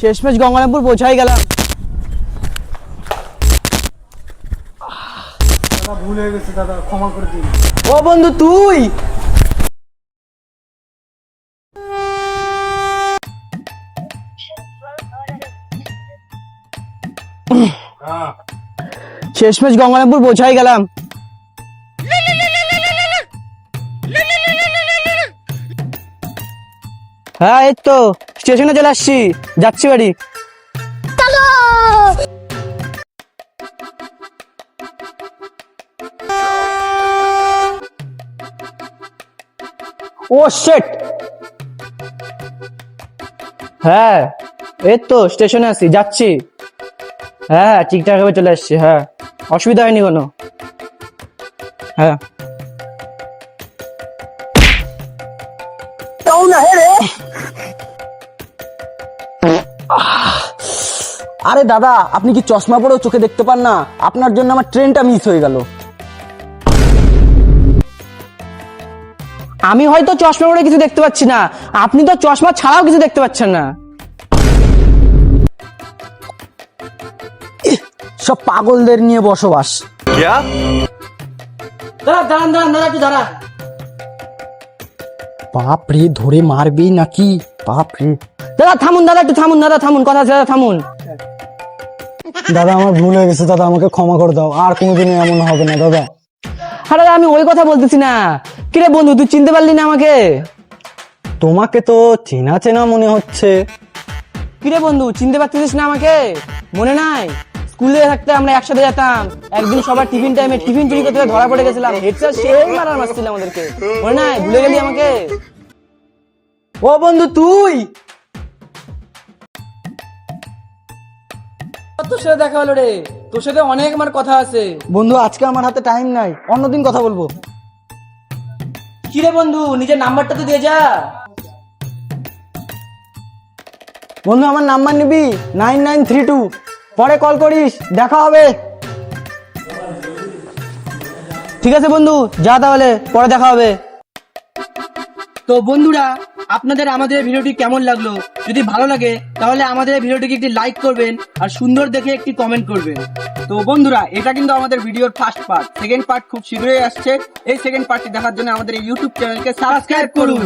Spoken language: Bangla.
শেষমেশ গঙ্গারামপুর পৌঁছাই গেলাম। দাদা ভুল হয়ে গেছে দাদা, ক্ষমা করে দিন। ও বন্ধু তুই? শেষমেশ গঙ্গারামপুর পৌঁছাই গেলাম। হ্যাঁ এই তো স্টেশনে চলে আসছি, যাচ্ছি বাড়ি। ও শিট। হ্যাঁ এই তো স্টেশনে আছি, যাচ্ছি। হ্যাঁ ঠিকঠাক ভাবে চলে আসছি। হ্যাঁ অসুবিধা হয়নি কোনো। হ্যাঁ আরে দাদা, আপনি কি চশমা পরেও চোখে দেখতে পান না? আপনার জন্য আমার ট্রেনটা মিস হয়ে গেল। আমি হয়তো চশমা পরে কিছু দেখতে পাচ্ছি না, আপনি তো চশমা ছাড়াও কিছু দেখতে পাচ্ছেন না। সব পাগলদের নিয়ে বসবাস। দাঁড়ান দাঁড়ান দাঁড়া, একটু দাঁড়া। বাপ রে, ধরে মারবি নাকি? বাপ রে। দাদা থামুন, দাদা একটু থামুন, দাদা থামুন, কথা আছে দাদা, থামুন। দাদা আমার ভুল হয়ে গেছে দাদা, আমাকে ক্ষমা করে দাও, আর কোনোদিনও এমন হবে না দাদা। আরে আমি ওই কথা বলতেছি না। কিরে বন্ধু, তুই চিনতে পারলি না আমাকে? তোমাকে তো চেনা চেনা মনে হচ্ছে। কিরে বন্ধু, চিনতে পারতেছিস না আমাকে? মনে নাই স্কুলে থাকতে আমরা একসাথে যেতাম, একদিন সবার টিফিন টাইমে টিফিন চুরি করতে ধরা পড়ে গেছিলাম, হেড স্যার সেই মারার মারছিল আমাদেরকে। মনে নাই? ভুলে গেলি আমাকে? ও বন্ধু তুই? তোর সাথে দেখা হলো রে, তোর সাথে অনেক আমার কথা আছে। বন্ধু আজকে আমার হাতে টাইম নাই, অন্যদিন কথা বলবো। কিরে বন্ধু, নিজের নাম্বারটা তো দিয়ে যা। বন্ধু আমার নাম্বার নিবি 9932, পরে কল করিস, দেখা হবে। ঠিক আছে বন্ধু, যা তাহলে, পরে দেখা হবে। তো বন্ধুরা, আপনাদের আমাদের ভিডিওটি কেমন লাগলো? যদি ভালো লাগে তাহলে আমাদের ভিডিওটিকে একটি লাইক করবেন আর সুন্দর দেখে একটি কমেন্ট করবেন। তো বন্ধুরা, এটা কিন্তু আমাদের ভিডিওর ফার্স্ট পার্ট, সেকেন্ড পার্ট খুব শীঘ্রই আসছে। এই সেকেন্ড পার্টটি দেখার জন্য আমাদের এই ইউটিউব চ্যানেলকে সাবস্ক্রাইব করুন।